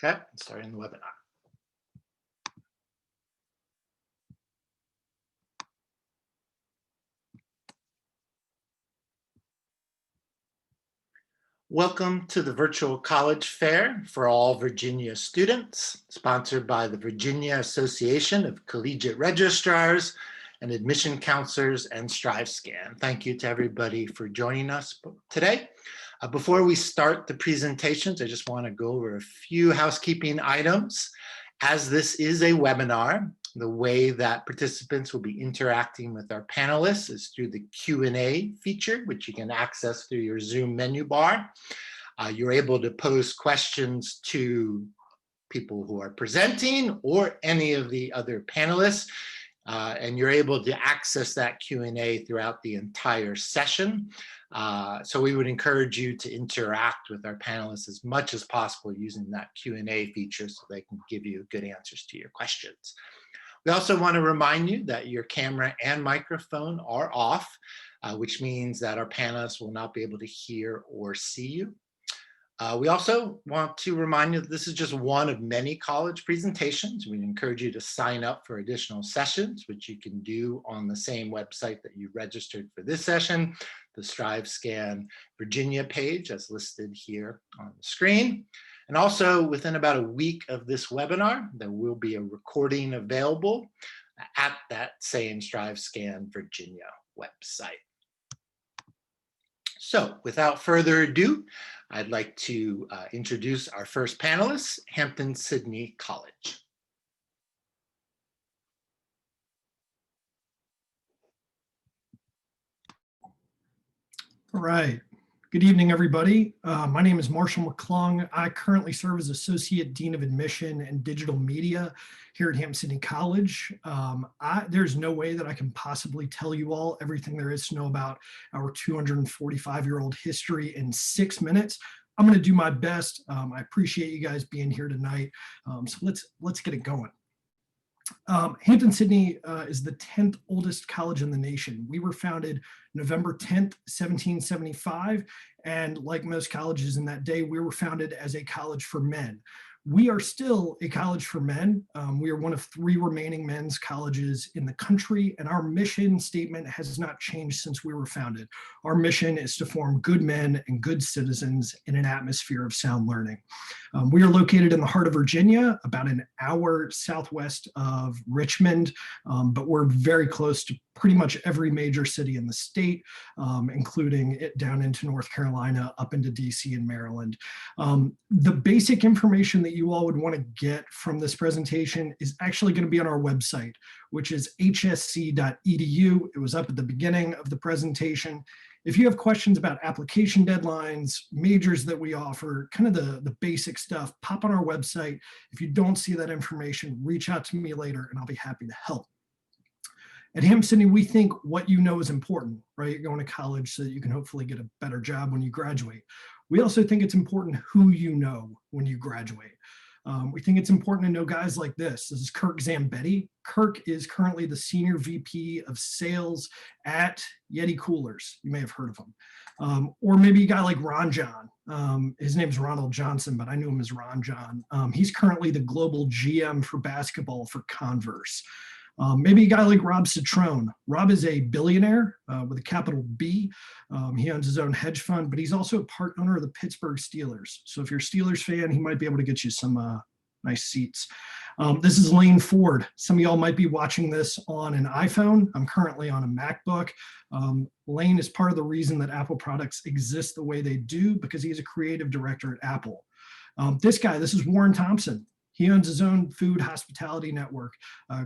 Okay, starting the webinar. Welcome to the virtual college fair for all Virginia students, sponsored by the Virginia Association of Collegiate Registrars and Admission Counselors and StriveScan. Thank you to everybody for joining us today. Before we start the presentations, I just want to go over a few housekeeping items. As this is a webinar, the way that participants will be interacting with our panelists is through the Q&A feature, which you can access through your Zoom menu bar. You're able to pose questions to people who are presenting or any of the other panelists, and you're able to access that Q&A throughout the entire session. So we would encourage you to interact with our panelists as much as possible using that Q&A feature so they can give you good answers to your questions. We also want to remind you that your camera and microphone are off, which means that our panelists will not be able to hear or see you. We also want to remind you that this is just one of many college presentations. We encourage you to sign up for additional sessions, which you can do on the same website that you registered for this session, the StriveScan Virginia page as listed here on the screen. And also within about a week of this webinar, there will be a recording available at that same StriveScan Virginia website. So without further ado, I'd like to introduce our first panelist, Hampton-Sydney College. All right. Good evening, everybody. My name is Marshall McClung. I currently serve as Associate Dean of Admission and Digital Media here at Hampton-Sydney College. There's no way that I can possibly tell you all everything there is to know about our 245-year-old history in 6 minutes. I'm going to do my best. I appreciate you guys being here tonight. So let's get it going. Hampton-Sydney is the 10th oldest college in the nation. We were founded November 10th, 1775, and like most colleges in that day, we were founded as a college for men. We are still a college for men. We are one of 3 remaining men's colleges in the country, and our mission statement has not changed since we were founded. Our mission is to form good men and good citizens in an atmosphere of sound learning. We are located in the heart of Virginia, about an hour southwest of Richmond, but we're very close to pretty much every major city in the state, including it down into North Carolina, up into DC and Maryland. The basic information that you all would want to get from this presentation is actually going to be on our website, which is hsc.edu. It was up at the beginning of the presentation. If you have questions about application deadlines, majors that we offer, kind of the basic stuff, pop on our website. If you don't see that information, reach out to me later and I'll be happy to help. At Hampton-Sydney, we think what you know is important, right? You're going to college so that you can hopefully get a better job when you graduate. We also think it's important who you know when you graduate. We think it's important to know guys like this. This is Kirk Zambetti. Kirk is currently the Senior VP of Sales at Yeti Coolers. You may have heard of him. Or maybe a guy like Ron John. His name's Ronald Johnson, but I knew him as Ron John. He's currently the global GM for basketball for Converse. Maybe a guy like Rob Citrone. Rob is a billionaire with a capital B. He owns his own hedge fund, but he's also a part owner of the Pittsburgh Steelers. So if you're a Steelers fan, he might be able to get you some nice seats. This is Lane Ford. Some of y'all might be watching this on an iPhone. I'm currently on a MacBook. Lane is part of the reason that Apple products exist the way they do because he's a creative director at Apple. This is Warren Thompson. He owns his own food hospitality network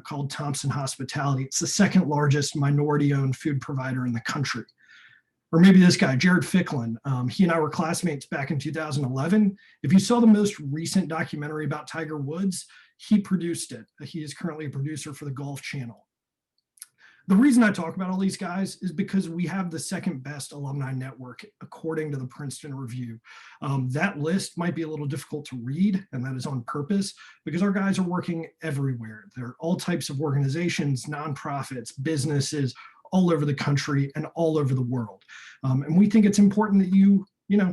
called Thompson Hospitality. It's the 2nd largest minority-owned food provider in the country. Or maybe this guy, Jared Ficklin. He and I were classmates back in 2011. If you saw the most recent documentary about Tiger Woods, he produced it. He is currently a producer for the Golf Channel. The reason I talk about all these guys is because we have the 2nd best alumni network, according to the Princeton Review. That list might be a little difficult to read, and that is on purpose, because our guys are working everywhere. There are all types of organizations, nonprofits, businesses, all over the country and all over the world. And we think it's important that you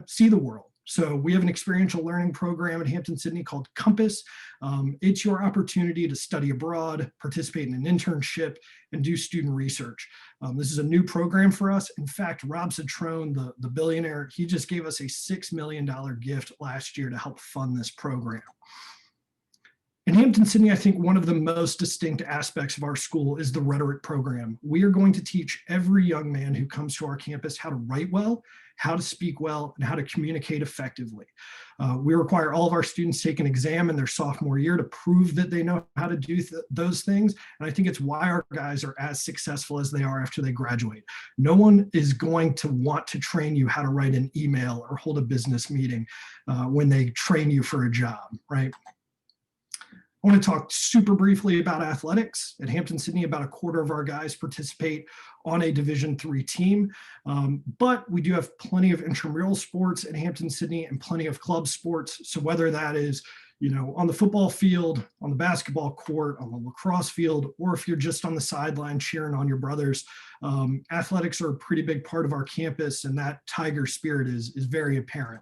see the world. So we have an experiential learning program at Hampton-Sydney called Compass. It's your opportunity to study abroad, participate in an internship, and do student research. This is a new program for us. In fact, Rob Citrone, the billionaire, he just gave us a $6 million gift last year to help fund this program. In Hampton-Sydney, I think one of the most distinct aspects of our school is the rhetoric program. We are going to teach every young man who comes to our campus how to write well, how to speak well, and how to communicate effectively. We require all of our students take an exam in their sophomore year to prove that they know how to do those things. And I think it's why our guys are as successful as they are after they graduate. No one is going to want to train you how to write an email or hold a business meeting when they train you for a job, right? I want to talk super briefly about athletics. At Hampton-Sydney, about a quarter of our guys participate on a Division III team, but we do have plenty of intramural sports at Hampton-Sydney and plenty of club sports. So whether that is, on the football field, on the basketball court, on the lacrosse field, or if you're just on the sideline cheering on your brothers, athletics are a pretty big part of our campus, and that Tiger spirit is very apparent.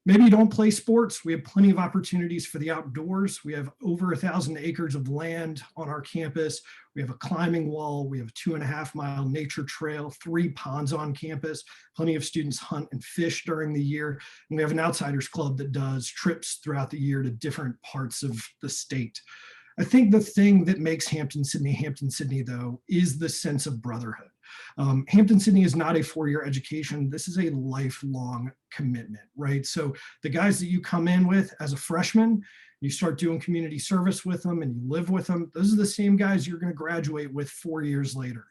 Maybe you don't play sports. We have plenty of opportunities for the outdoors. We have over 1,000 acres of land on our campus. We have a climbing wall. We have a 2.5-mile nature trail, 3 ponds on campus. Plenty of students hunt and fish during the year. And we have an outsiders club that does trips throughout the year to different parts of the state. I think the thing that makes Hampton-Sydney, though, is the sense of brotherhood. Hampton-Sydney is not a 4-year education. This is a lifelong commitment, right? So the guys that you come in with as a freshman, you start doing community service with them and you live with them. Those are the same guys you're going to graduate with 4 years later.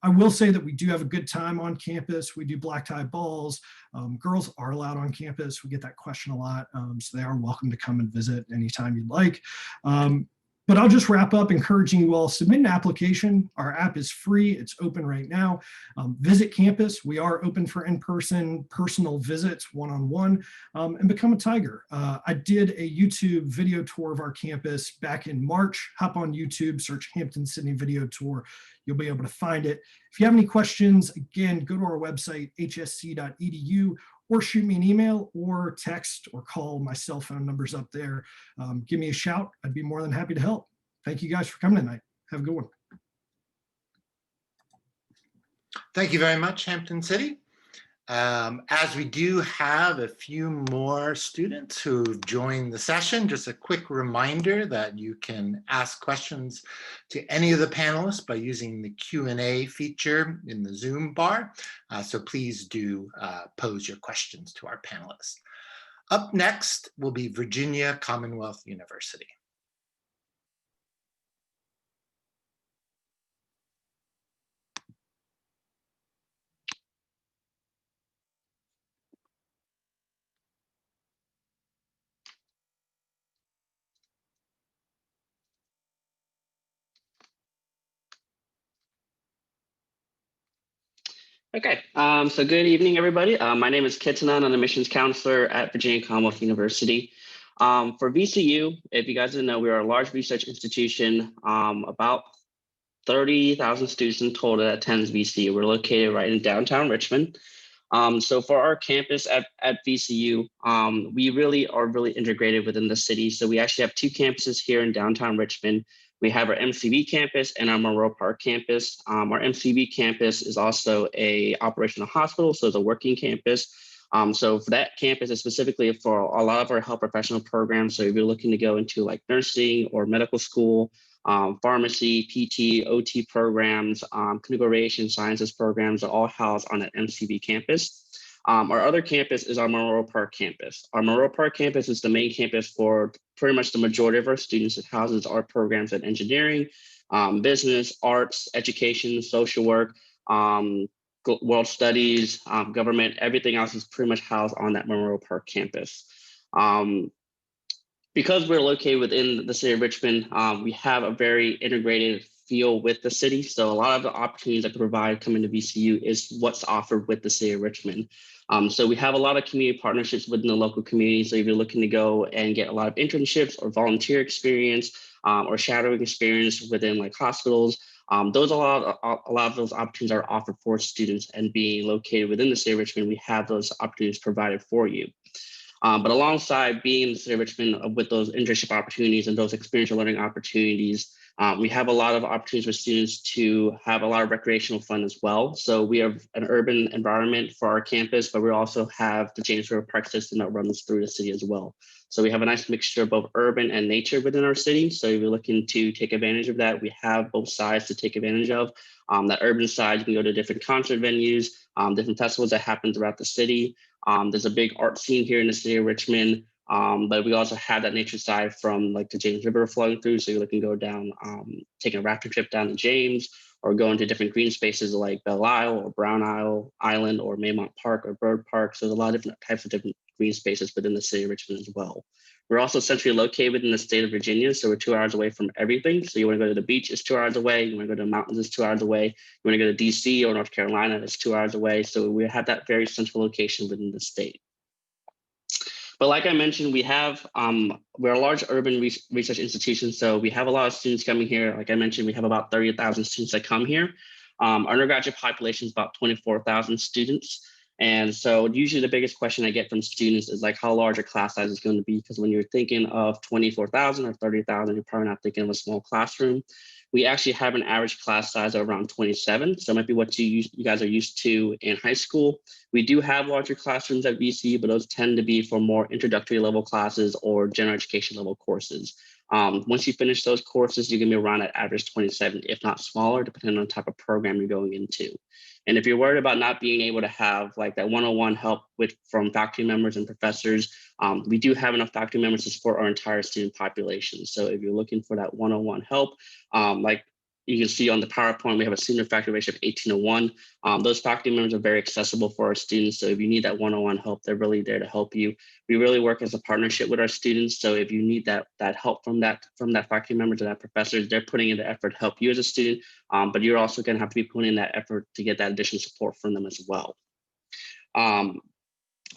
I will say that we do have a good time on campus. We do black tie balls. Girls are allowed on campus. We get that question a lot. So they are welcome to come and visit anytime you'd like. But I'll just wrap up encouraging you all, submit an application. Our app is free. It's open right now. Visit campus. We are open for in-person personal visits, one-on-one, and become a Tiger. I did a YouTube video tour of our campus back in March. Hop on YouTube, search Hampton-Sydney Video Tour. You'll be able to find it. If you have any questions, again, go to our website, hsc.edu, or shoot me an email or text or call. My cell phone number's up there. Give me a shout. I'd be more than happy to help. Thank you guys for coming tonight. Have a good one. Thank you very much, Hampton City. As we do have a few more students who've joined the session, just a quick reminder that you can ask questions to any of the panelists by using the Q&A feature in the Zoom bar. So please do pose your questions to our panelists. Up next will be Virginia Commonwealth University. Okay, so good evening, everybody. My name is Kitanan. I'm an admissions counselor at Virginia Commonwealth University. For VCU, if you guys didn't know, we are a large research institution, about 30,000 students in total that attends VCU. We're located right in downtown Richmond. So for our campus at VCU, we really are integrated within the city. So we actually have 2 campuses here in downtown Richmond. We have our MCV campus and our Monroe Park campus. Our MCV campus is also a operational hospital, so it's a working campus. So for that campus is specifically for a lot of our health professional programs. So if you're looking to go into like nursing or medical school, pharmacy, PT, OT programs, clinical radiation sciences programs are all housed on that MCV campus. Our other campus is our Monroe Park campus. Our Monroe Park campus is the main campus for pretty much the majority of our students. It houses our programs in engineering, business, arts, education, social work, world studies, government, everything else is pretty much housed on that Monroe Park campus. Because we're located within the city of Richmond, we have a very integrated feel with the city. So a lot of the opportunities that could provide coming to VCU is what's offered with the city of Richmond. So we have a lot of community partnerships within the local community. So if you're looking to go and get a lot of internships or volunteer experience or shadowing experience within like hospitals, Those a lot of those opportunities are offered for students, and being located within the city of Richmond, we have those opportunities provided for you. But alongside being in the city of Richmond with those internship opportunities and those experiential learning opportunities, we have a lot of opportunities for students to have a lot of recreational fun as well. So we have an urban environment for our campus, but we also have the James River Park system that runs through the city as well. So we have a nice mixture of both urban and nature within our city. So if you're looking to take advantage of that, we have both sides to take advantage of. That urban side, you can go to different concert venues, different festivals that happen throughout the city. There's a big art scene here in the city of Richmond, but we also have that nature side from like the James River flowing through. So you can go down, taking a rafting trip down to James, or go into different green spaces like Belle Isle or Brown Isle Island or Maymont Park or Bird Park. So there's a lot of different types of different green spaces within the city of Richmond as well. We're also centrally located within the state of Virginia, so we're 2 hours away from everything. So you want to go to the beach, it's 2 hours away. You want to go to the mountains, it's 2 hours away. You want to go to DC or North Carolina, it's 2 hours away. So we have that very central location within the state. But like I mentioned, we're a large urban research institution, so we have a lot of students coming here. Like I mentioned, we have about 30,000 students that come here. Our undergraduate population is about 24,000 students. And so usually the biggest question I get from students is like how large a class size is going to be, because when you're thinking of 24,000 or 30,000, you're probably not thinking of a small classroom. We actually have an average class size of around 27. So it might be what you guys are used to in high school. We do have larger classrooms at VCU, but those tend to be for more introductory level classes or general education level courses. Once you finish those courses, you're going to be around at average 27, if not smaller, depending on the type of program you're going into. And if you're worried about not being able to have like that one-on-one help from faculty members and professors, we do have enough faculty members to support our entire student population. So if you're looking for that one-on-one help, like you can see on the PowerPoint, we have a senior faculty ratio of 18:1. Those faculty members are very accessible for our students. So if you need that one-on-one help, they're really there to help you. We really work as a partnership with our students. So if you need that help from that faculty member to that professor, they're putting in the effort to help you as a student, but you're also going to have to be putting in that effort to get that additional support from them as well.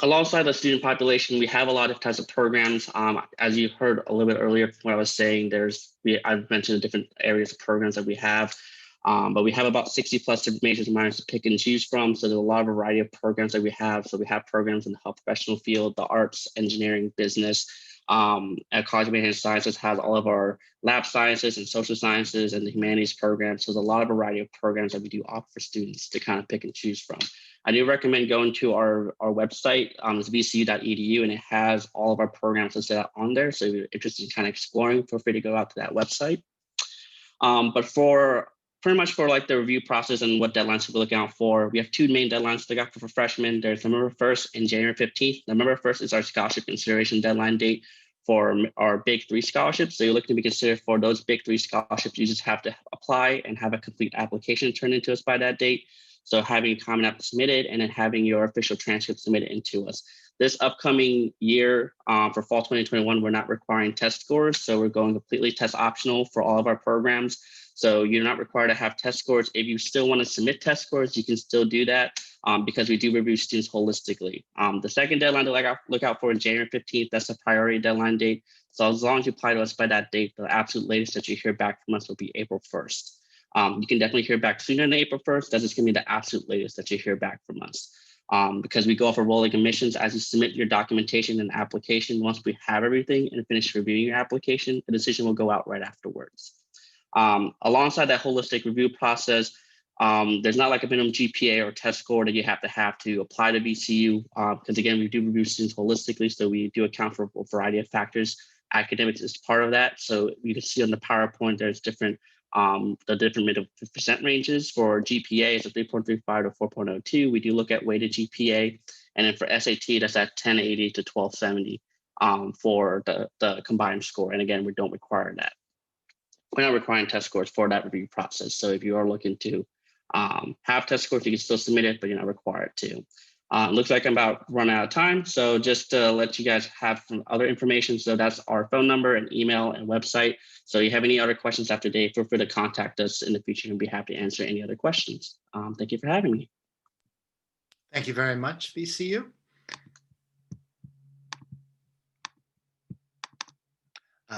Alongside the student population, we have a lot of types of programs. As you heard a little bit earlier from what I was saying, I've mentioned the different areas of programs that we have, but we have about 60 plus different majors and minors to pick and choose from. So there's a lot of variety of programs that we have. So we have programs in the health professional field, the arts, engineering, business. At College of Management Sciences has all of our lab sciences and social sciences and the humanities programs. So there's a lot of variety of programs that we do offer for students to kind of pick and choose from. I do recommend going to our website, it's vcu.edu, and it has all of our programs listed out on there. So if you're interested in kind of exploring, feel free to go out to that website. But for pretty much for like the review process and what deadlines to be looking out for, we have two main deadlines to look out for freshmen. There's November 1st and January 15th. November 1st is our scholarship consideration deadline date for our Big 3 scholarships. So you're looking to be considered for those Big 3 scholarships. You just have to apply and have a complete application turned into us by that date. So having a Common App submitted and then having your official transcript submitted into us. This upcoming year for fall 2021, we're not requiring test scores. So we're going completely test optional for all of our programs. So you're not required to have test scores. If you still want to submit test scores, you can still do that because we do review students holistically. The second deadline to look out for is January 15th. That's a priority deadline date. So as long as you apply to us by that date, the absolute latest that you hear back from us will be April 1st. You can definitely hear back sooner than April 1st. That's just going to be the absolute latest that you hear back from us. Because we go off of rolling admissions as you submit your documentation and application. Once we have everything and finish reviewing your application, the decision will go out right afterwards. Alongside that holistic review process, there's not like a minimum GPA or test score that you have to apply to VCU. Because again, we do review students holistically, so we do account for a variety of factors. Academics is part of that. So you can see on the PowerPoint, there's different the different mid-percent ranges for GPA is a 3.35 to 4.02. We do look at weighted GPA, and then for SAT, that's at 1080 to 1270 for the combined score. And again, we don't require that. We're not requiring test scores for that review process. So if you are looking to have test scores, you can still submit it, but you're not required to. Looks like I'm about running out of time. So just to let you guys have some other information. So that's our phone number and email and website. So if you have any other questions after today, feel free to contact us in the future and be happy to answer any other questions. Thank you for having me. Thank you very much, VCU.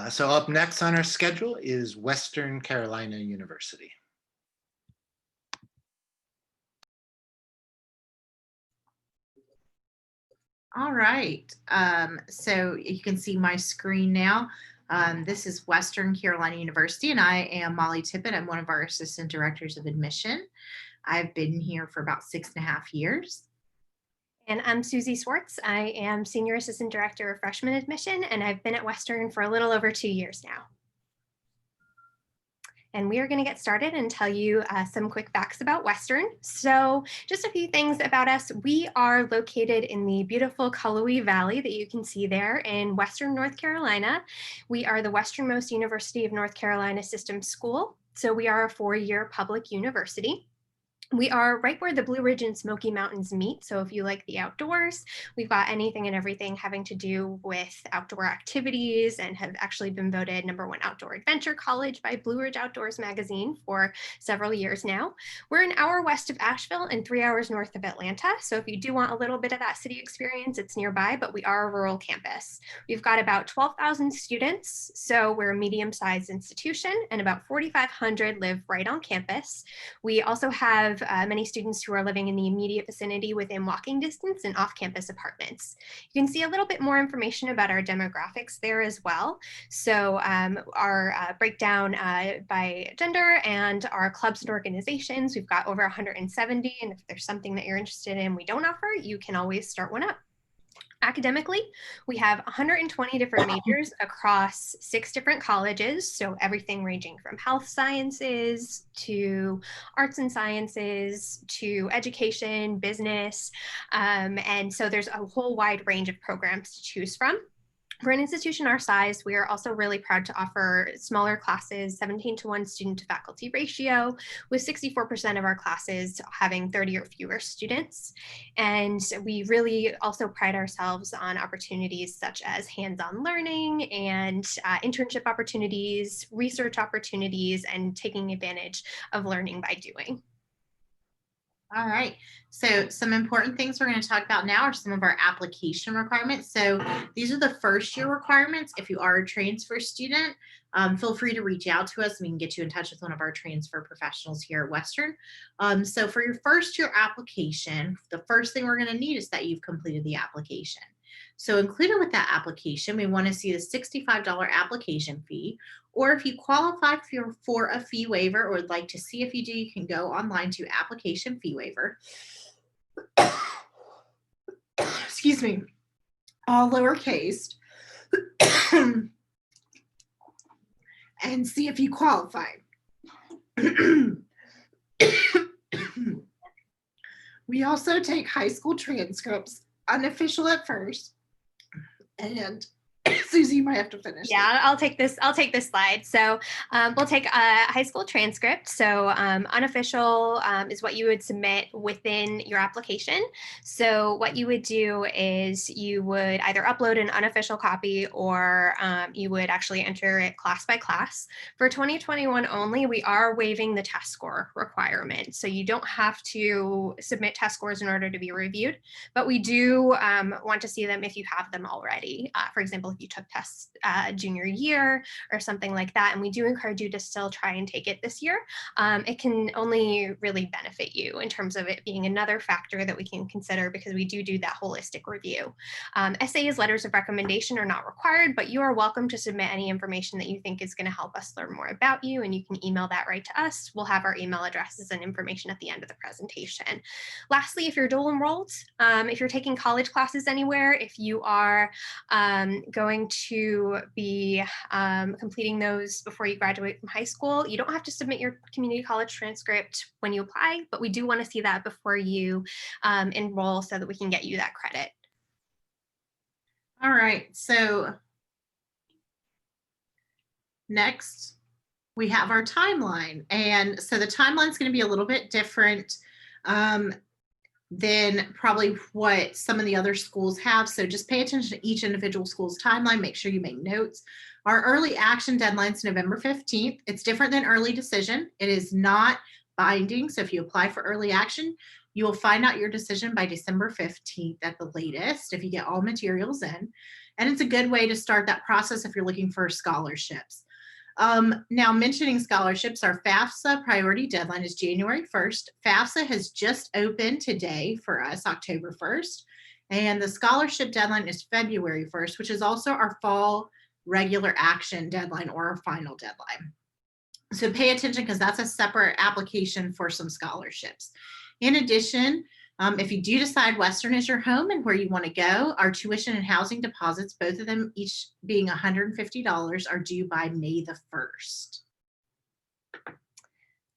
So up next on our schedule is Western Carolina University. All right. So you can see my screen now. This is Western Carolina University, and I am Molly Tippett. I'm one of our assistant directors of admission. I've been here for about 6.5 years. And I'm Susie Swartz. I am Senior Assistant Director of Freshman Admission, and I've been at Western for a little over 2 years now. And we are going to get started and tell you some quick facts about Western. So just a few things about us. We are located in the beautiful Cullowhee Valley that you can see there in Western North Carolina. We are the westernmost University of North Carolina system school. So we are a 4-year public university. We are right where the Blue Ridge and Smoky Mountains meet. So if you like the outdoors, we've got anything and everything having to do with outdoor activities and have actually been voted #1 outdoor adventure college by Blue Ridge Outdoors magazine for several years now. We're an hour west of Asheville and 3 hours north of Atlanta. So if you do want a little bit of that city experience, it's nearby, but we are a rural campus. We've got about 12,000 students. So we're a medium-sized institution, and about 4,500 live right on campus. We also have many students who are living in the immediate vicinity within walking distance and off-campus apartments. You can see a little bit more information about our demographics there as well. So our breakdown by gender and our clubs and organizations, we've got over 170. And if there's something that you're interested in we don't offer, you can always start one up. Academically, we have 120 different majors across 6 different colleges. So everything ranging from health sciences to arts and sciences to education, business. And so there's a whole wide range of programs to choose from. For an institution our size, we are also really proud to offer smaller classes, 17-to-1 student to faculty ratio, with 64% of our classes having 30 or fewer students. And we really also pride ourselves on opportunities such as hands-on learning and internship opportunities, research opportunities, and taking advantage of learning by doing. All right. So some important things we're going to talk about now are some of our application requirements. So these are the first year requirements. If you are a transfer student, feel free to reach out to us and we can get you in touch with one of our transfer professionals here at Western. So for your first year application, the first thing we're going to need is that you've completed the application. So included with that application, we want to see the $65 application fee, or if you qualify for a fee waiver or would like to see if you do, you can go online to application fee waiver. Excuse me, all lowercase, and see if you qualify. We also take high school transcripts, unofficial at first, and Susie, you might have to finish. Yeah, I'll take this slide. So we'll take a high school transcript. So unofficial is what you would submit within your application. So what you would do is you would either upload an unofficial copy or you would actually enter it class by class. For 2021 only, we are waiving the test score requirement. So you don't have to submit test scores in order to be reviewed, but we do want to see them if you have them already. For example, if you took tests junior year or something like that, and we do encourage you to still try and take it this year. It can only really benefit you in terms of it being another factor that we can consider because we do that holistic review. Essays, letters of recommendation are not required, but you are welcome to submit any information that you think is going to help us learn more about you, and you can email that right to us. We'll have our email addresses and information at the end of the presentation. Lastly, if you're dual enrolled, if you're taking college classes anywhere, if you are going to be completing those before you graduate from high school, you don't have to submit your community college transcript when you apply, but we do want to see that before you enroll so that we can get you that credit. All right, so next we have our timeline. And so the timeline is going to be a little bit different than probably what some of the other schools have. So just pay attention to each individual school's timeline. Make sure you make notes. Our early action deadline is November 15th. It's different than early decision. It is not binding. So if you apply for early action, you will find out your decision by December 15th at the latest if you get all materials in. And it's a good way to start that process if you're looking for scholarships. Now, mentioning scholarships, our FAFSA priority deadline is January 1st. FAFSA has just opened today for us, October 1st. And the scholarship deadline is February 1st, which is also our fall regular action deadline or our final deadline. So pay attention because that's a separate application for some scholarships. In addition, if you do decide Western is your home and where you want to go, our tuition and housing deposits, both of them each being $150, are due by May the 1st.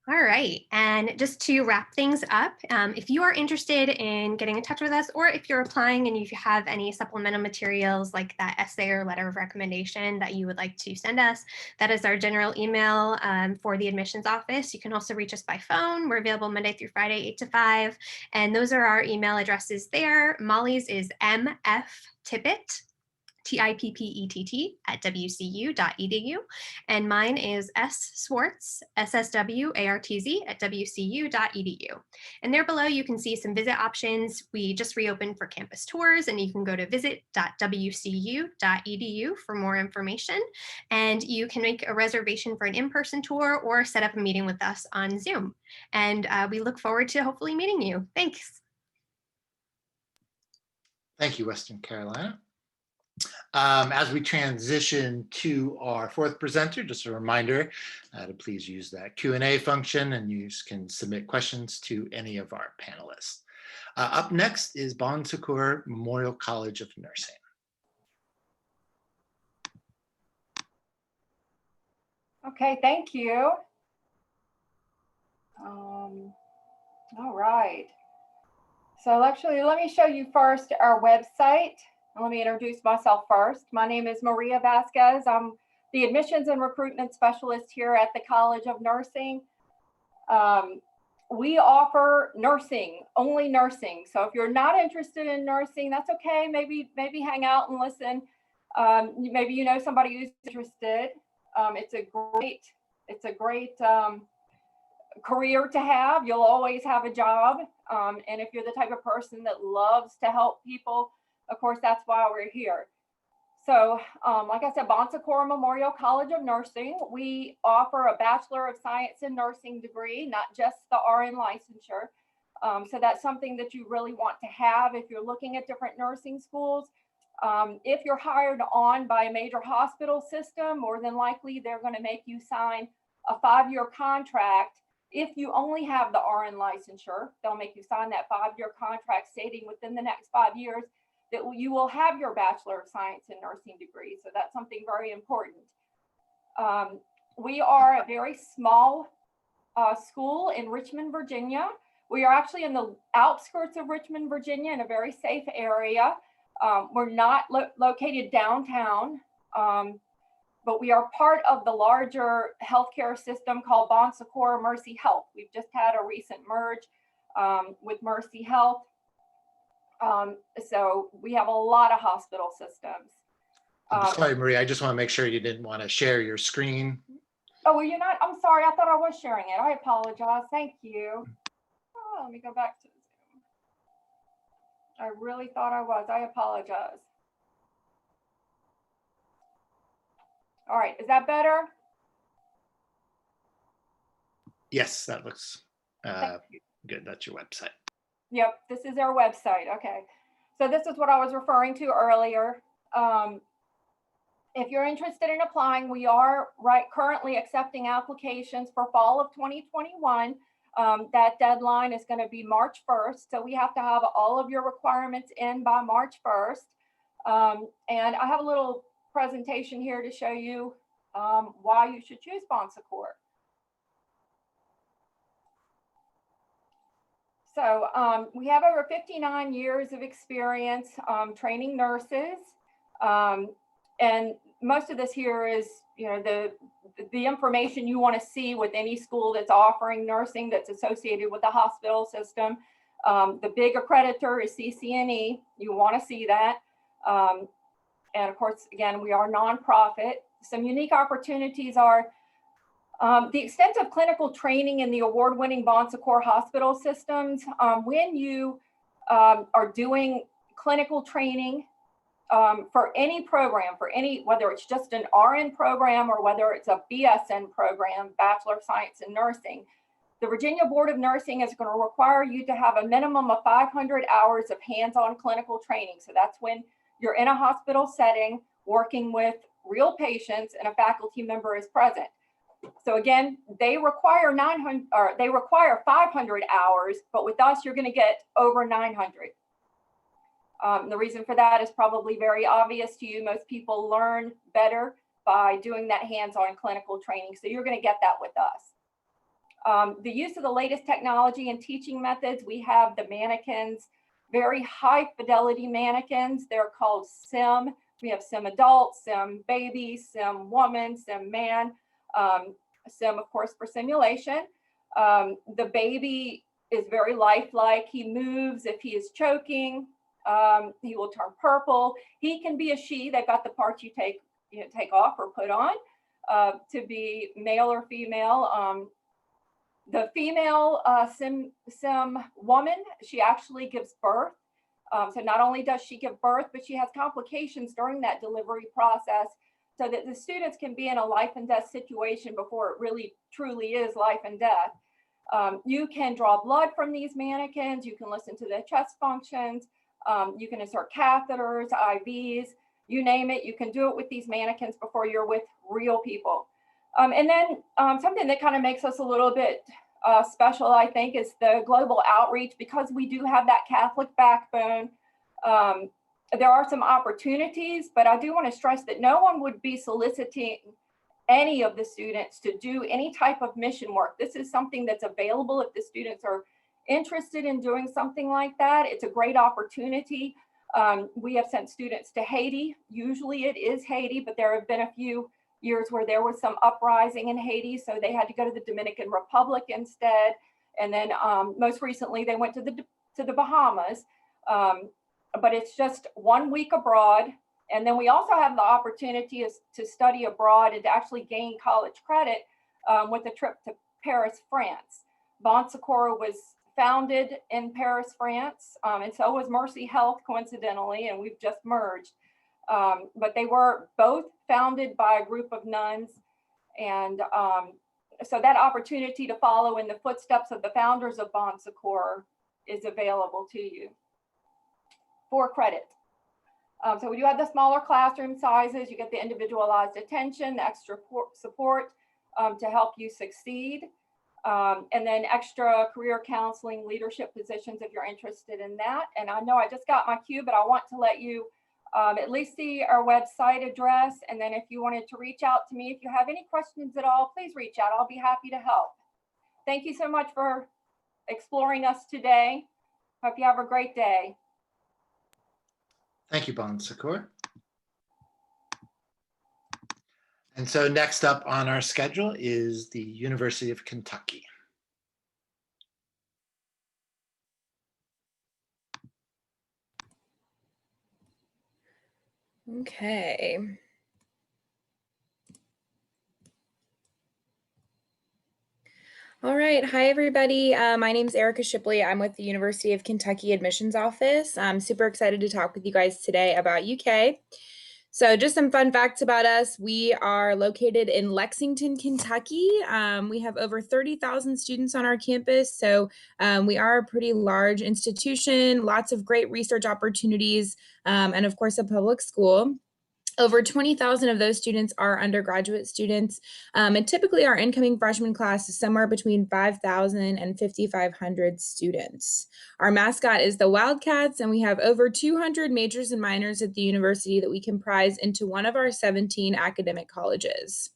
All right, and just to wrap things up, if you are interested in getting in touch with us, or if you're applying and you have any supplemental materials like that essay or letter of recommendation that you would like to send us, that is our general email for the admissions office. You can also reach us by phone. We're available Monday through Friday, 8 to 5, and those are our email addresses there. Molly's is mftippett, TIPPETT @wcu.edu. And mine is swartz, SSWARTZ @wcu.edu. And there below, you can see some visit options. We just reopened for campus tours, and you can go to visit.wcu.edu for more information. And you can make a reservation for an in-person tour or set up a meeting with us on Zoom. And we look forward to hopefully meeting you. Thanks. Thank you, Western Carolina. As we transition to our fourth presenter, just a reminder to please use that Q&A function, and you can submit questions to any of our panelists. Up next is Bon Secours Memorial College of Nursing. Okay, thank you. All right. So actually, let me show you first our website. Let me introduce myself first. My name is Maria Vasquez. I'm the admissions and recruitment specialist here at the College of Nursing. We offer nursing, only nursing. So if you're not interested in nursing, that's okay. Maybe hang out and listen. Maybe you know somebody who's interested. It's a great career to have. You'll always have a job. And if you're the type of person that loves to help people, of course, that's why we're here. So like I said, Bon Secours Memorial College of Nursing, we offer a Bachelor of Science in Nursing degree, not just the RN licensure. So that's something that you really want to have if you're looking at different nursing schools. If you're hired on by a major hospital system, more than likely they're going to make you sign a 5-year contract. If you only have the RN licensure, they'll make you sign that 5-year contract stating within the next 5 years that you will have your Bachelor of Science in Nursing degree. So that's something very important. We are a very small school in Richmond, Virginia. We are actually in the outskirts of Richmond, Virginia, in a very safe area. We're not located downtown, but we are part of the larger healthcare system called Bon Secours Mercy Health. We've just had a recent merge with Mercy Health. So we have a lot of hospital systems. Sorry, Maria, I just want to make sure you didn't want to share your screen. Oh, well, you're not? I'm sorry. I thought I was sharing it. I apologize. Thank you. Oh, let me go back to Zoom. I really thought I was. I apologize. All right. Is that better? Yes, that looks good. That's your website. Yep, this is our website. Okay, so this is what I was referring to earlier. If you're interested in applying, we are currently accepting applications for fall of 2021. That deadline is going to be March 1st, so we have to have all of your requirements in by March 1st. And I have a little presentation here to show you why you should choose Bon Secours. So we have over 59 years of experience training nurses. And most of this here is, you know, the information you want to see with any school that's offering nursing that's associated with the hospital system. The big accreditor is CCNE. You want to see that. And of course, again, we are nonprofit. Some unique opportunities are the extensive clinical training in the award-winning Bon Secours hospital systems. When you are doing clinical training for any program, whether it's just an RN program or whether it's a BSN program, Bachelor of Science in Nursing, The Virginia Board of Nursing is going to require you to have a minimum of 500 hours of hands-on clinical training. So that's when you're in a hospital setting working with real patients and a faculty member is present. So again, they require 500 hours, but with us, you're going to get over 900. The reason for that is probably very obvious to you. Most people learn better by doing that hands-on clinical training. So you're going to get that with us. The use of the latest technology and teaching methods, we have the mannequins, very high fidelity mannequins. They're called SIM. We have SIM adult, SIM baby, SIM woman, SIM man. SIM, of course, for simulation. The baby is very lifelike. He moves if he is choking. He will turn purple. He can be a she. They've got the parts you take off or put on to be male or female. The female sim woman, she actually gives birth. So not only does she give birth, but she has complications during that delivery process, so that the students can be in a life and death situation before it really truly is life and death. You can draw blood from these mannequins. You can listen to their chest functions. You can insert catheters, IVs, you name it. You can do it with these mannequins before you're with real people. And then something that kind of makes us a little bit special, I think, is the global outreach. Because we do have that Catholic backbone, there are some opportunities, but I do want to stress that no one would be soliciting any of the students to do any type of mission work. This is something that's available if the students are interested in doing something like that. It's a great opportunity. We have sent students to Haiti. Usually it is Haiti, but there have been a few years where there was some uprising in Haiti, so they had to go to the Dominican Republic instead. And then most recently they went to the Bahamas. But it's just 1 week abroad. And then we also have the opportunity to study abroad and to actually gain college credit with a trip to Paris, France. Bon Secours was founded in Paris, France, and so was Mercy Health, coincidentally, and we've just merged. But they were both founded by a group of nuns. And so that opportunity to follow in the footsteps of the founders of Bon Secours is available to you for credit. So we do have the smaller classroom sizes. You get the individualized attention, the extra support to help you succeed. And then extra career counseling, leadership positions if you're interested in that. And I know I just got my cue, but I want to let you at least see our website address. And then if you wanted to reach out to me, if you have any questions at all, please reach out. I'll be happy to help. Thank you so much for exploring us today. Hope you have a great day. Thank you, Bon Secours. And so next up on our schedule is the University of Kentucky. Okay. All right. Hi, everybody. My name is Erica Shipley. I'm with the University of Kentucky Admissions Office. I'm super excited to talk with you guys today about UK. So just some fun facts about us. We are located in Lexington, Kentucky. We have over 30,000 students on our campus. So we are a pretty large institution, lots of great research opportunities, and of course, a public school. Over 20,000 of those students are undergraduate students, and typically our incoming freshman class is somewhere between 5,000 and 5,500 students. Our mascot is the Wildcats, and we have over 200 majors and minors at the university that we comprise into one of our 17 academic colleges.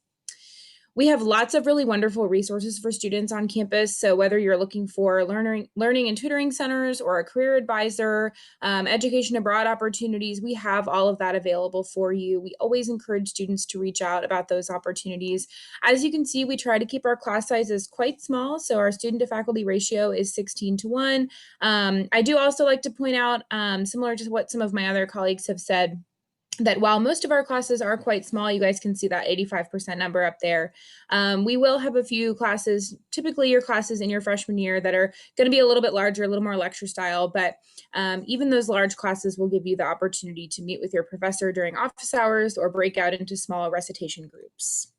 We have lots of really wonderful resources for students on campus. So whether you're looking for learning and tutoring centers or a career advisor, education abroad opportunities, we have all of that available for you. We always encourage students to reach out about those opportunities. As you can see, we try to keep our class sizes quite small. So our student to faculty ratio is 16:1. I do also like to point out, similar to what some of my other colleagues have said, that while most of our classes are quite small, you guys can see that 85% number up there. We will have a few classes, typically your classes in your freshman year, that are going to be a little bit larger, a little more lecture style, but even those large classes will give you the opportunity to meet with your professor during office hours or break out into small recitation groups.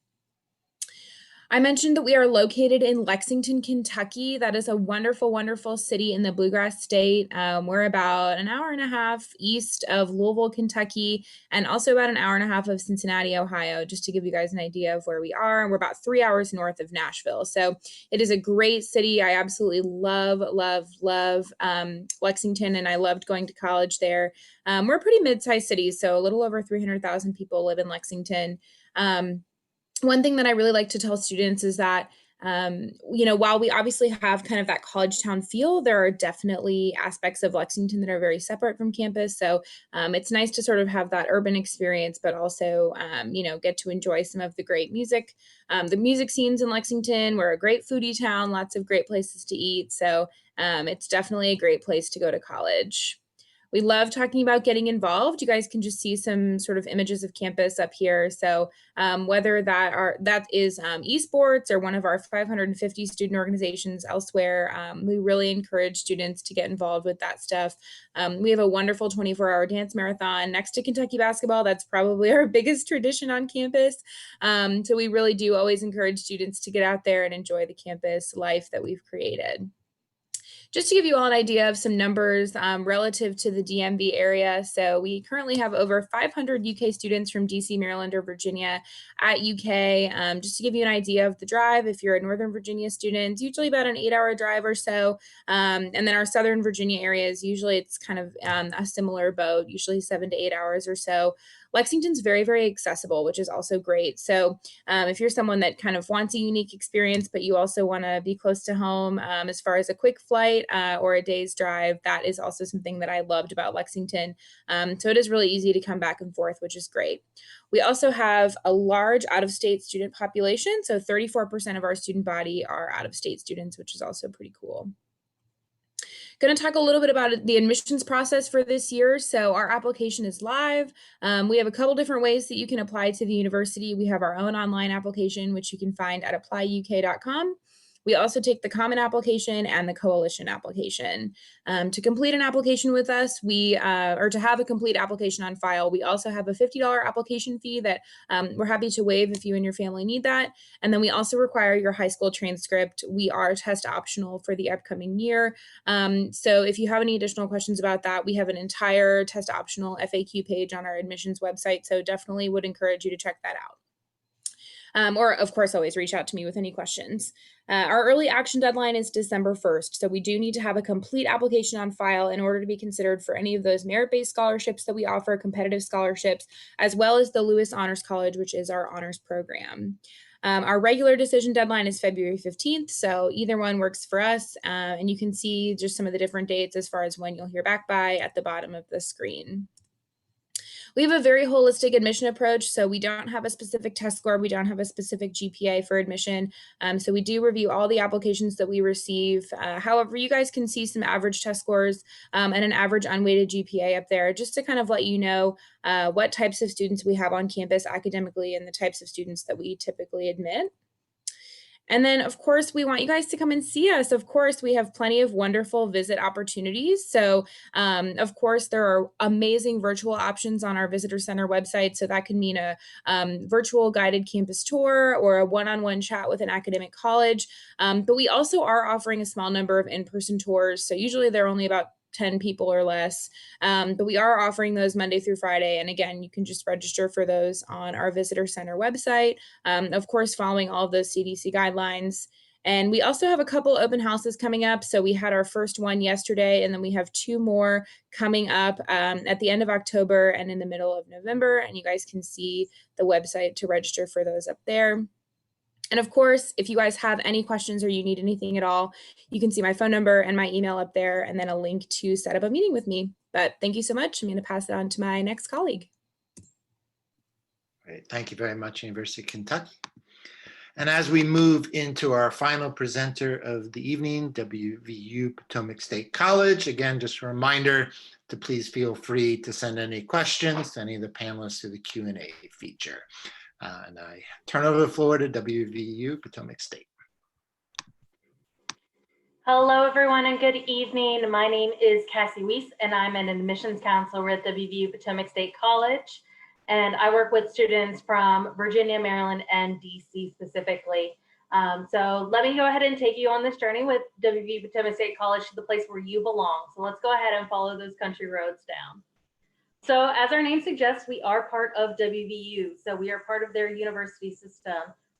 I mentioned that we are located in Lexington, Kentucky. That is a wonderful, wonderful city in the Bluegrass State. We're about an hour and a half east of Louisville, Kentucky, and also about an hour and a half of Cincinnati, Ohio, just to give you guys an idea of where we are. And we're about 3 hours north of Nashville. So it is a great city. I absolutely love Lexington, and I loved going to college there. We're a pretty mid-sized city, so a little over 300,000 people live in Lexington. One thing that I really like to tell students is that, while we obviously have kind of that college town feel, there are definitely aspects of Lexington that are very separate from campus. So it's nice to sort of have that urban experience, but also, get to enjoy some of the great music. The music scenes in Lexington, we're a great foodie town, lots of great places to eat. So it's definitely a great place to go to college. We love talking about getting involved. You guys can just see some sort of images of campus up here. So whether that is esports or one of our 550 student organizations elsewhere, we really encourage students to get involved with that stuff. We have a wonderful 24-hour dance marathon next to Kentucky basketball. That's probably our biggest tradition on campus. So we really do always encourage students to get out there and enjoy the campus life that we've created. Just to give you all an idea of some numbers relative to the DMV area. So we currently have over 500 UK students from DC, Maryland, or Virginia at UK. Just to give you an idea of the drive, if you're a Northern Virginia student, it's usually about an 8-hour drive or so. And then our Southern Virginia areas, usually it's kind of a similar boat, usually 7 to 8 hours or so. Lexington's very, very accessible, which is also great. So if you're someone that kind of wants a unique experience, but you also want to be close to home as far as a quick flight or a day's drive, that is also something that I loved about Lexington. So it is really easy to come back and forth, which is great. We also have a large out-of-state student population. So 34% of our student body are out-of-state students, which is also pretty cool. Going to talk a little bit about the admissions process for this year. So our application is live. We have a couple different ways that you can apply to the university. We have our own online application, which you can find at applyuk.com. We also take the common application and the coalition application. To complete an application with us, or to have a complete application on file, we also have a $50 application fee that we're happy to waive if you and your family need that. And then we also require your high school transcript. We are test optional for the upcoming year. So if you have any additional questions about that, we have an entire test optional FAQ page on our admissions website. So definitely would encourage you to check that out. Or of course, always reach out to me with any questions. Our early action deadline is December 1st. So we do need to have a complete application on file in order to be considered for any of those merit-based scholarships that we offer, competitive scholarships, as well as the Lewis Honors College, which is our honors program. Our regular decision deadline is February 15th. So either one works for us. And you can see just some of the different dates as far as when you'll hear back by at the bottom of the screen. We have a very holistic admission approach, so we don't have a specific test score. We don't have a specific GPA for admission. So we do review all the applications that we receive. However, you guys can see some average test scores and an average unweighted GPA up there, just to kind of let you know what types of students we have on campus academically and the types of students that we typically admit. And then, of course, we want you guys to come and see us. Of course, we have plenty of wonderful visit opportunities. So, of course, there are amazing virtual options on our visitor center website. So that can mean a virtual guided campus tour or a one-on-one chat with an academic college. But we also are offering a small number of in-person tours. So usually they're only about 10 people or less, but we are offering those Monday through Friday. And again, you can just register for those on our visitor center website, of course, following all of those CDC guidelines. And we also have a couple open houses coming up. So we had our first one yesterday, and then we have 2 more coming up at the end of October and in the middle of November. And you guys can see the website to register for those up there. And of course, if you guys have any questions or you need anything at all, you can see my phone number and my email up there, and then a link to set up a meeting with me. But thank you so much. I'm going to pass it on to my next colleague. Great. Thank you very much, University of Kentucky. And as we move into our final presenter of the evening, WVU Potomac State College, again, just a reminder to please feel free to send any questions to any of the panelists through the Q&A feature. And I turn over the floor to WVU Potomac State. Hello, everyone, and good evening. My name is Cassie Weiss, and I'm an admissions counselor at WVU Potomac State College. And I work with students from Virginia, Maryland, and DC specifically. So let me go ahead and take you on this journey with WVU Potomac State College to the place where you belong. So let's go ahead and follow those country roads down. So as our name suggests, we are part of WVU. So we are part of their university system.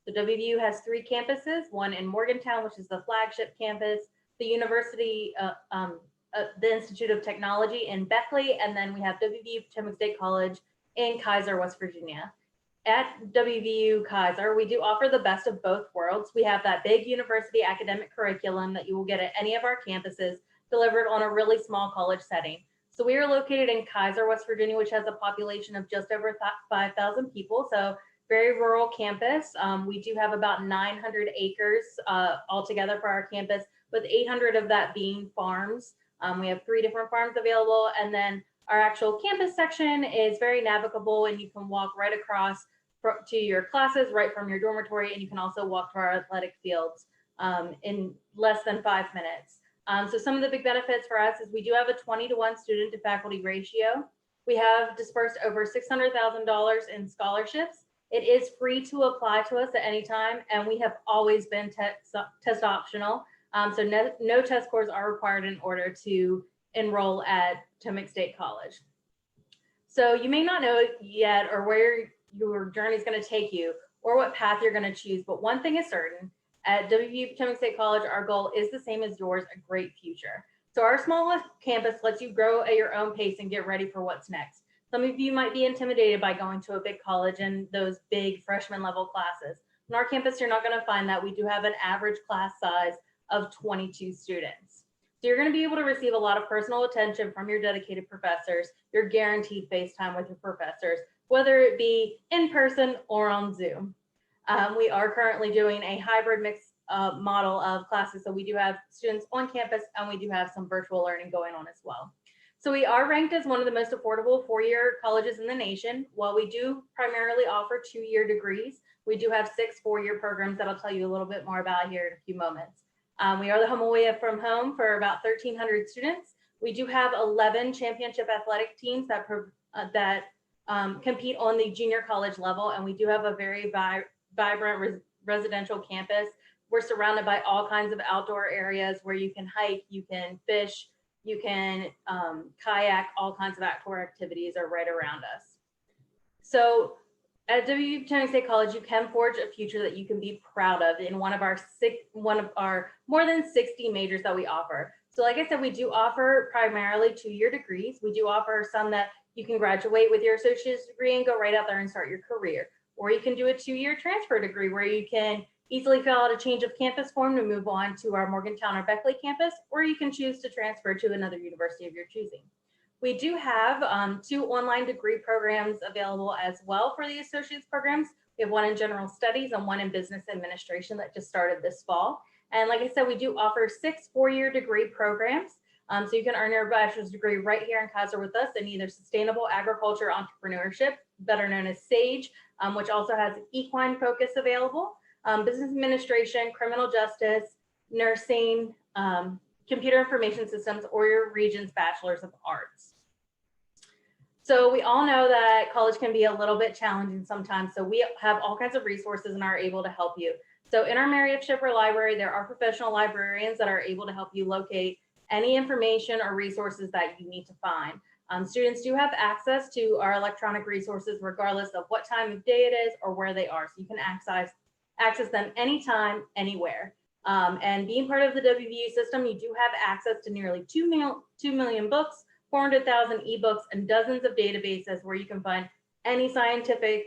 So WVU has 3 campuses, one in Morgantown, which is the flagship campus, the University, the Institute of Technology in Beckley, and then we have WVU Potomac State College in Kaiser, West Virginia. At WVU Kaiser, we do offer the best of both worlds. We have that big university academic curriculum that you will get at any of our campuses delivered on a really small college setting. So we are located in Kaiser, West Virginia, which has a population of just over 5,000 people. So very rural campus. We do have about 900 acres altogether for our campus, with 800 of that being farms. We have 3 different farms available. And then our actual campus section is very navigable, and you can walk right across to your classes right from your dormitory. And you can also walk to our athletic fields in less than 5 minutes. So some of the big benefits for us is we do have a 20-to-1 student to faculty ratio. We have dispersed over $600,000 in scholarships. It is free to apply to us at any time, and we have always been test optional. So no test scores are required in order to enroll at Potomac State College. So you may not know yet or where your journey is going to take you or what path you're going to choose, but one thing is certain. At WVU Potomac State College, our goal is the same as yours, a great future. So our smallest campus lets you grow at your own pace and get ready for what's next. Some of you might be intimidated by going to a big college and those big freshman level classes. On our campus, you're not going to find that. We do have an average class size of 22 students. So you're going to be able to receive a lot of personal attention from your dedicated professors. You're guaranteed face time with your professors, whether it be in person or on Zoom. We are currently doing a hybrid mix model of classes. So we do have students on campus, and we do have some virtual learning going on as well. So we are ranked as one of the most affordable 4-year colleges in the nation. While we do primarily offer 2-year degrees, we do have 6 4-year programs that I'll tell you a little bit more about here in a few moments. We are the home away from home for about 1,300 students. We do have 11 championship athletic teams that compete on the junior college level, and we do have a very vibrant residential campus. We're surrounded by all kinds of outdoor areas where you can hike, you can fish, you can kayak, all kinds of outdoor activities are right around us. So at WVU Potomac State College, you can forge a future that you can be proud of in one of our more than 60 majors that we offer. So like I said, we do offer primarily 2-year degrees. We do offer some that you can graduate with your associate's degree and go right out there and start your career. Or you can do a 2-year transfer degree where you can easily fill out a change of campus form to move on to our Morgantown or Beckley campus, or you can choose to transfer to another university of your choosing. We do have 2 online degree programs available as well for the associate's programs. We have one in general studies and one in business administration that just started this fall. And like I said, we do offer 6 4-year degree programs. So you can earn your bachelor's degree right here in Kaiser with us in either sustainable agriculture entrepreneurship, better known as SAGE, which also has equine focus available, business administration, criminal justice, nursing, computer information systems, or your region's bachelor's of arts. So we all know that college can be a little bit challenging sometimes. So we have all kinds of resources and are able to help you. So in our Mary F. Shipper library, there are professional librarians that are able to help you locate any information or resources that you need to find. Students do have access to our electronic resources regardless of what time of day it is or where they are. So you can access them anytime, anywhere. And being part of the WVU system, you do have access to nearly 2 million books, 400,000 ebooks, and dozens of databases where you can find any scientific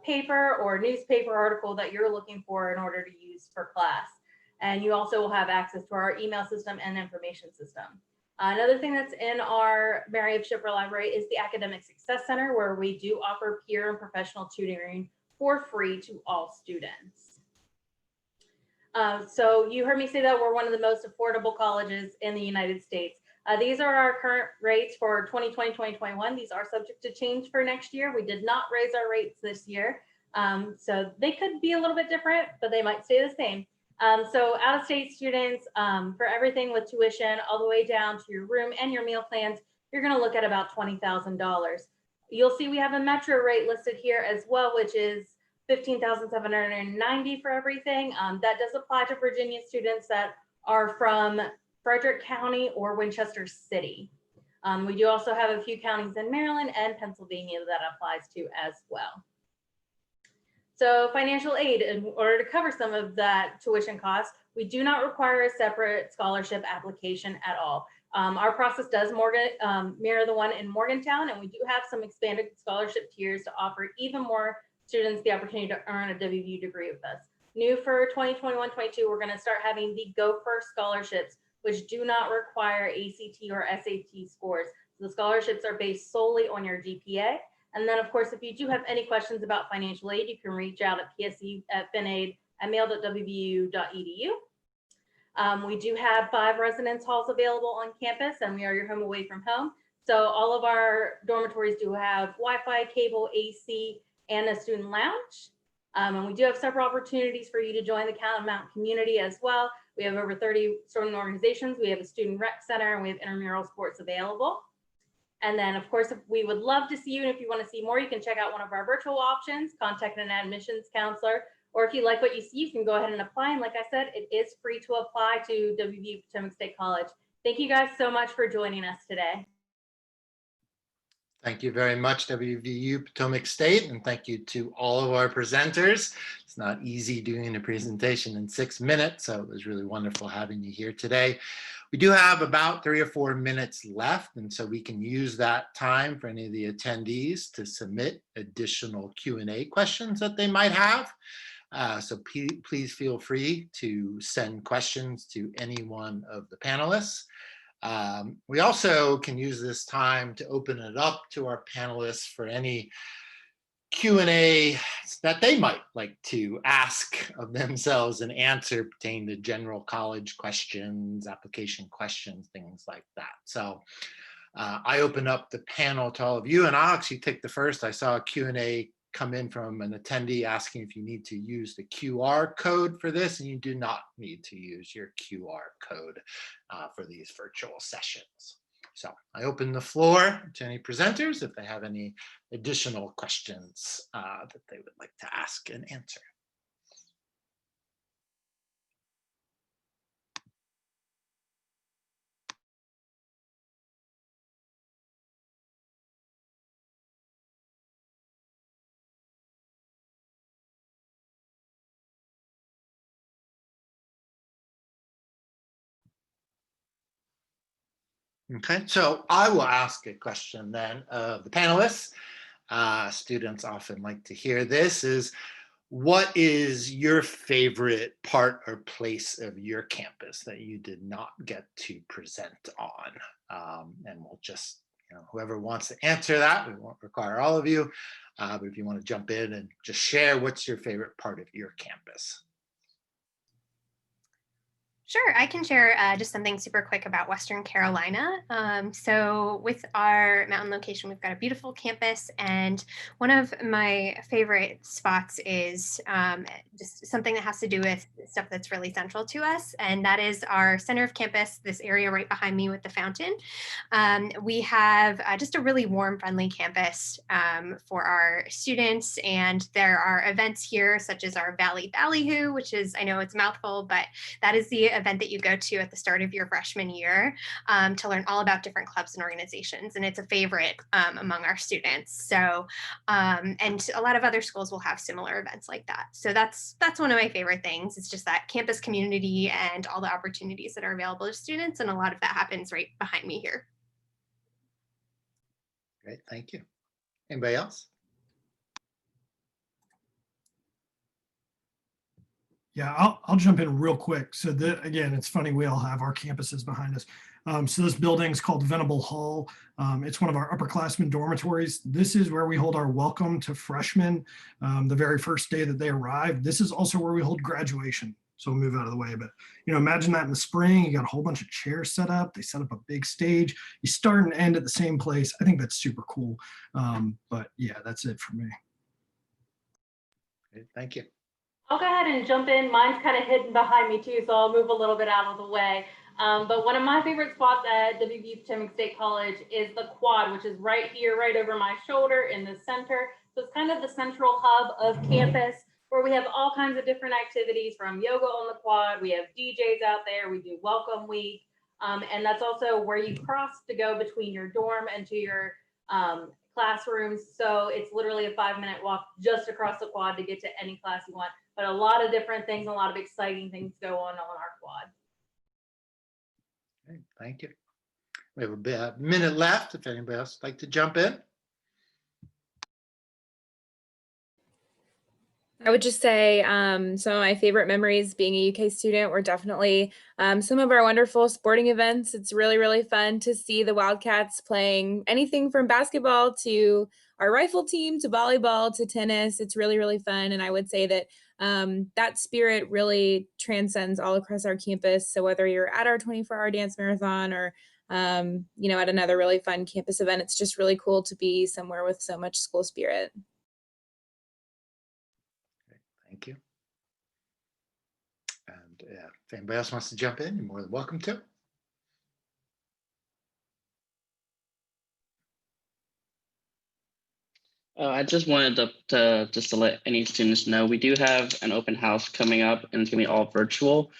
paper or newspaper article that you're looking for in order to use for class. And you also will have access to our email system and information system. Another thing that's in our Mary F. Shipper library is the Academic Success Center, where we do offer peer and professional tutoring for free to all students. So you heard me say that we're one of the most affordable colleges in the United States. These are our current rates for 2020, 2021. These are subject to change for next year. We did not raise our rates this year. So they could be a little bit different, but they might stay the same. So out-of-state students, for everything with tuition all the way down to your room and your meal plans, you're going to look at about $20,000. You'll see we have a metro rate listed here as well, which is $15,790 for everything. That does apply to Virginia students that are from Frederick County or Winchester City. We do also have a few counties in Maryland and Pennsylvania that applies to as well. So financial aid, in order to cover some of that tuition cost, we do not require a separate scholarship application at all. Our process does mirror the one in Morgantown, and we do have some expanded scholarship tiers to offer even more students the opportunity to earn a WVU degree with us. New for 2021-22, we're going to start having the Go First scholarships, which do not require ACT or SAT scores. So the scholarships are based solely on your GPA. And then, of course, if you do have any questions about financial aid, you can reach out at psu@finaid@mail.wvu.edu. We do have 5 residence halls available on campus, and we are your home away from home. So all of our dormitories do have Wi-Fi, cable, AC, and a student lounge. And we do have several opportunities for you to join the Catamount community as well. We have over 30 student organizations. We have a student rec center, and we have intramural sports available. And then, of course, we would love to see you. And if you want to see more, you can check out one of our virtual options, contact an admissions counselor. Or if you like what you see, you can go ahead and apply. And like I said, it is free to apply to WVU Potomac State College. Thank you guys so much for joining us today. Thank you very much, WVU Potomac State, and thank you to all of our presenters. It's not easy doing a presentation in 6 minutes, so it was really wonderful having you here today. We do have about 3 or 4 minutes left, and so we can use that time for any of the attendees to submit additional Q&A questions that they might have. So please feel free to send questions to any one of the panelists. We also can use this time to open it up to our panelists for any Q&A that they might like to ask of themselves and answer pertaining to general college questions, application questions, things like that. So I open up the panel to all of you, and I'll actually take the first. I saw a Q&A come in from an attendee asking if you need to use the QR code for this, and you do not need to use your QR code for these virtual sessions. So I open the floor to any presenters if they have any additional questions that they would like to ask and answer. Okay, so I will ask a question then of the panelists. Students often like to hear this is, what is your favorite part or place of your campus that you did not get to present on? And we'll just, whoever wants to answer that, we won't require all of you, but if you want to jump in and just share what's your favorite part of your campus. Sure, I can share just something super quick about Western Carolina. So with our mountain location, we've got a beautiful campus, and one of my favorite spots is just something that has to do with stuff that's really central to us, and that is our center of campus, this area right behind me with the fountain. We have just a really warm, friendly campus for our students, and there are events here such as our Valley Ballyhoo, which is, I know it's a mouthful, but that is the event that you go to at the start of your freshman year to learn all about different clubs and organizations. And it's a favorite among our students. So, and a lot of other schools will have similar events like that. So that's one of my favorite things. It's just that campus community and all the opportunities that are available to students. And a lot of that happens right behind me here. Great, thank you. Anybody else? Yeah, I'll jump in real quick. So again, it's funny, we all have our campuses behind us. So this building is called Venable Hall. It's one of our upperclassmen dormitories. This is where we hold our welcome to freshmen the very first day that they arrive. This is also where we hold graduation. So we'll move out of the way, but imagine that in the spring, you got a whole bunch of chairs set up. They set up a big stage. You start and end at the same place. I think that's super cool. But yeah, that's it for me. Okay, thank you. I'll go ahead and jump in. Mine's kind of hidden behind me too, so I'll move a little bit out of the way. But one of my favorite spots at WVU Potomac State College is the quad, which is right here, right over my shoulder in the center. So it's kind of the central hub of campus where we have all kinds of different activities from yoga on the quad. We have DJs out there. We do welcome week. And that's also where you cross to go between your dorm and to your classrooms. So it's literally a 5-minute walk just across the quad to get to any class you want. But a lot of different things, a lot of exciting things go on our quad. Okay, thank you. We have a minute left if anybody else would like to jump in. I would just say some of my favorite memories being a UK student were definitely some of our wonderful sporting events. It's really, really fun to see the Wildcats playing anything from basketball to our rifle team to volleyball to tennis. It's really, really fun. And I would say that that spirit really transcends all across our campus. So whether you're at our 24-hour dance marathon or you know, at another really fun campus event, it's just really cool to be somewhere with so much school spirit. Thank you. And if anybody else wants to jump in, you're more than welcome to. I just wanted to let any students know we do have an open house coming up, and it's gonna be all virtual.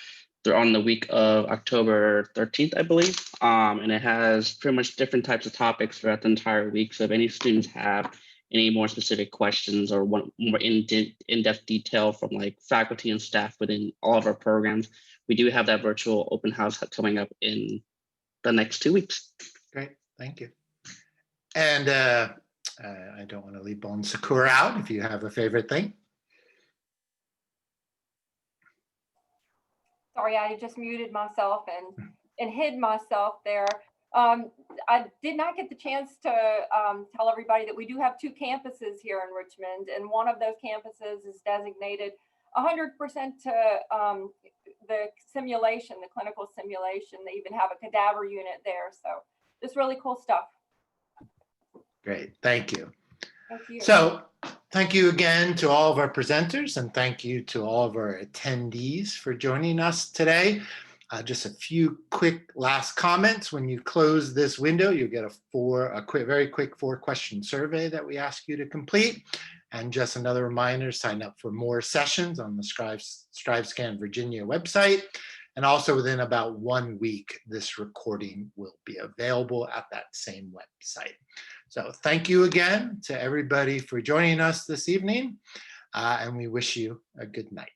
They're on the week of October 13th, I believe, and it has pretty much different types of topics throughout the entire week. So if any students have any more specific questions or want more in-depth detail from like faculty and staff within all of our programs, we do have that virtual open house coming up in the next 2 weeks. Great, thank you. And I don't want to leave Bon Secours out if you have a favorite thing. Sorry, I just muted myself and hid myself there. I did not get the chance to tell everybody that we do have 2 campuses here in Richmond, and one of those campuses is designated 100% to the simulation, the clinical simulation. They even have a cadaver unit there. So just really cool stuff. Great, thank you. Thank you. So thank you again to all of our presenters, and thank you to all of our attendees for joining us today. Just a few quick last comments. When you close this window, you'll get a very quick 4-question survey that we ask you to complete. And just another reminder, sign up for more sessions on the StriveScan Virginia website. And also within about 1 week, this recording will be available at that same website. So thank you again to everybody for joining us this evening, and we wish you a good night.